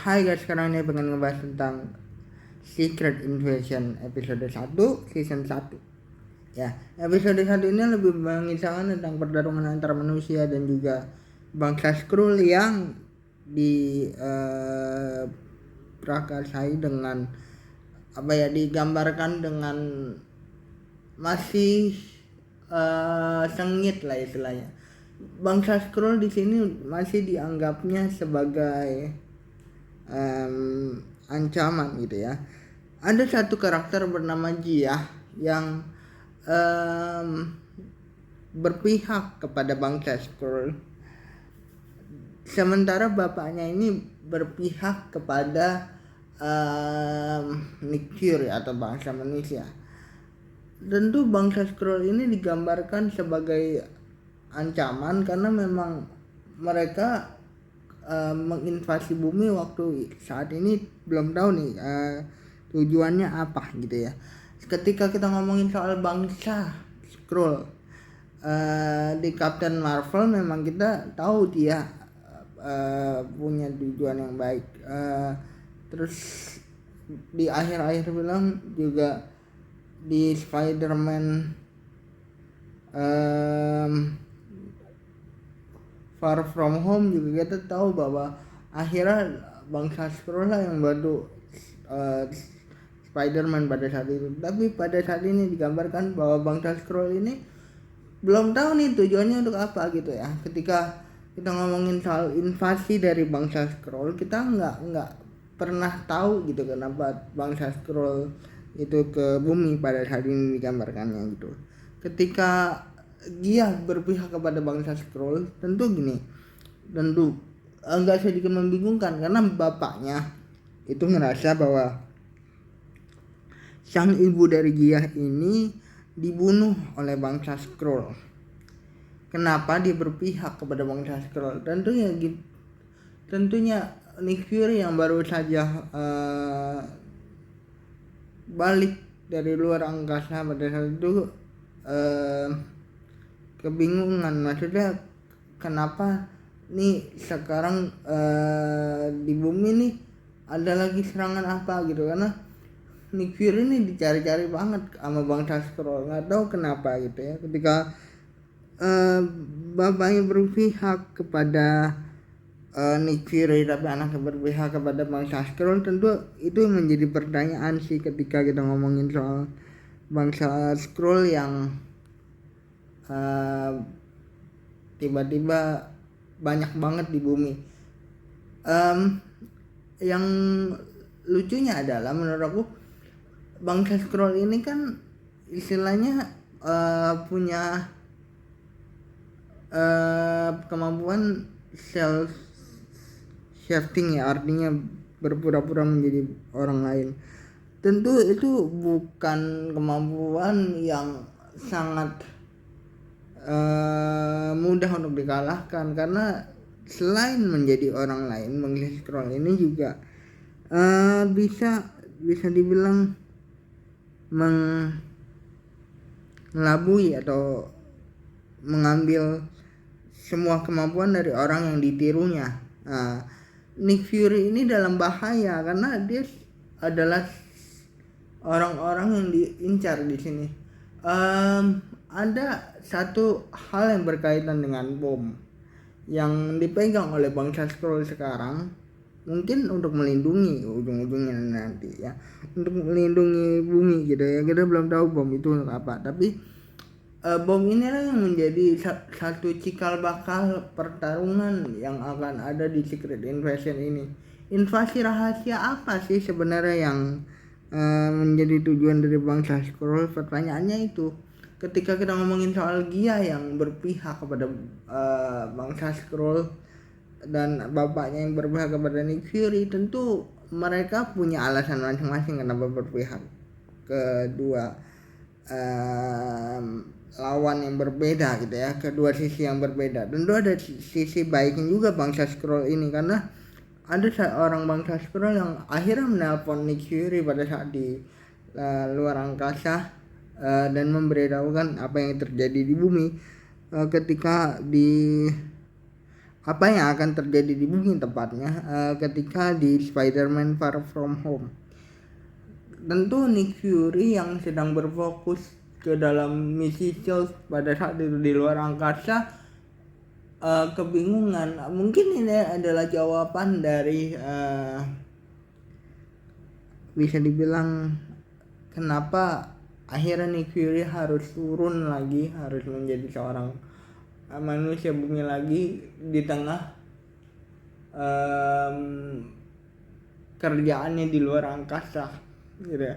Hai guys, sekarang ini pengen ngebahas tentang Secret Invasion episode 1 season 1. Ya, episode 1 ini lebih mengisahkan tentang pertarungan antara manusia dan juga bangsa Skrull yang prakasai dengan digambarkan dengan masih sengit lah istilahnya. Bangsa Skrull di sini masih dianggapnya sebagai ancaman gitu ya. Ada satu karakter bernama Jia yang berpihak kepada bangsa Skrull, sementara bapaknya ini berpihak kepada Nick Fury atau bangsa manusia. Tentu bangsa Skrull ini digambarkan sebagai ancaman karena memang mereka menginvasi bumi waktu saat ini belum tahu nih tujuannya apa gitu ya. Ketika kita ngomongin soal bangsa Skrull di Captain Marvel memang kita tahu dia punya tujuan yang baik. Terus di akhir-akhir film juga di Spider-Man Far From Home juga kita tahu bahwa akhirnya bangsa Skrull lah yang bantu Spider-Man pada saat itu. Tapi pada saat ini digambarkan bahwa bangsa Skrull ini belum tahu nih tujuannya untuk apa gitu ya. Ketika kita ngomongin soal invasi dari bangsa Skrull, kita nggak pernah tahu gitu kenapa bangsa Skrull itu ke bumi pada saat ini digambarkannya gitu. Ketika dia berpihak kepada bangsa Skrull, tentu agak sedikit membingungkan karena bapaknya itu ngerasa bahwa sang ibu dari Gia ini dibunuh oleh bangsa Skrull. Kenapa dia berpihak kepada bangsa Skrull? Tentunya Nick Fury yang baru saja balik dari luar angkasa pada saat itu kebingungan, maksudnya kenapa nih sekarang di bumi nih ada lagi serangan apa gitu, karena Nick Fury ini dicari-cari banget sama bangsa Skrull, nggak tahu kenapa gitu ya. Ketika bapaknya berpihak kepada Nick Fury tapi anaknya berpihak kepada bangsa Skrull, tentu itu menjadi pertanyaan sih ketika kita ngomongin soal bangsa Skrull yang tiba-tiba banyak banget di bumi. Yang lucunya adalah menurut aku bangsa Skrull ini kan istilahnya punya kemampuan self shifting ya, artinya berpura-pura menjadi orang lain. Tentu itu bukan kemampuan yang sangat mudah untuk dikalahkan, karena selain menjadi orang lain, bangsa Skrull ini juga bisa dibilang mengelabui atau mengambil semua kemampuan dari orang yang ditirunya. Nick Fury ini dalam bahaya karena dia adalah orang-orang yang diincar di sini. Ada satu hal yang berkaitan dengan bom yang dipegang oleh bangsa Skrull sekarang, mungkin untuk melindungi ujung-ujungnya nanti ya, untuk melindungi bumi gitu ya. Kita belum tahu bom itu untuk apa, tapi bom inilah yang menjadi satu cikal bakal pertarungan yang akan ada di Secret Invasion ini. Invasi rahasia apa sih sebenarnya yang menjadi tujuan dari bangsa Skrull? Pertanyaannya itu. Ketika kita ngomongin soal Gia yang berpihak kepada bangsa Skrull dan bapaknya yang berpihak kepada Nick Fury, tentu mereka punya alasan masing-masing kenapa berpihak kedua lawan yang berbeda gitu ya, kedua sisi yang berbeda. Tentu ada sisi baiknya juga bangsa Skrull ini, karena ada seorang bangsa Skrull yang akhirnya menelpon Nick Fury pada saat di luar angkasa dan memberitahukan apa yang terjadi di bumi ketika di apa yang akan terjadi di bumi tepatnya ketika di Spider-Man Far From Home. Tentu Nick Fury yang sedang berfokus ke dalam misi stealth pada saat itu di luar angkasa kebingungan. Mungkin ini adalah jawaban dari bisa dibilang kenapa akhirnya Nick Fury harus turun lagi, harus menjadi seorang manusia bumi lagi di tengah kerjaannya di luar angkasa gitu ya.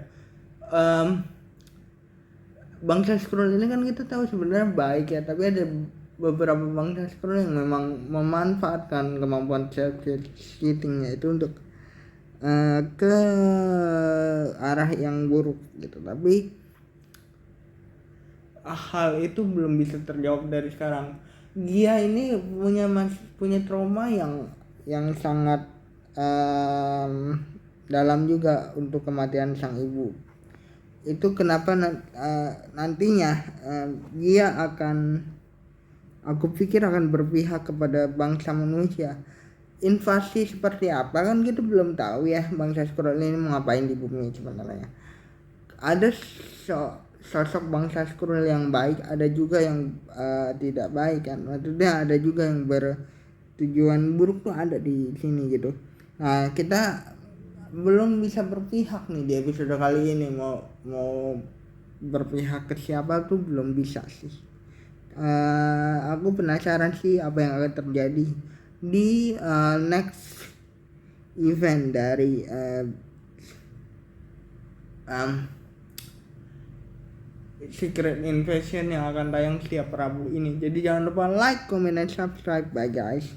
Bangsa Skrull ini kan kita tahu sebenarnya baik ya, tapi ada beberapa bangsa Skrull yang memang memanfaatkan kemampuan self-cheatingnya itu untuk ke arah yang buruk gitu. Tapi hal itu belum bisa terjawab dari sekarang. Dia ini punya trauma yang sangat dalam juga untuk kematian sang ibu. Itu kenapa nantinya dia akan, aku pikir akan berpihak kepada bangsa manusia. Invasi seperti apa kan kita belum tahu ya, bangsa Skrull ini mau ngapain di bumi sebenarnya. Ada sosok bangsa Skrull yang baik, ada juga yang tidak baik kan. Maksudnya ada juga yang bertujuan buruk tuh ada di sini gitu. Nah, kita belum bisa berpihak nih di episode kali ini, mau berpihak ke siapa tuh belum bisa sih. Aku penasaran sih apa yang akan terjadi di next event dari Secret Invasion yang akan tayang setiap Rabu ini. Jadi jangan lupa like, comment, dan subscribe. Bye guys.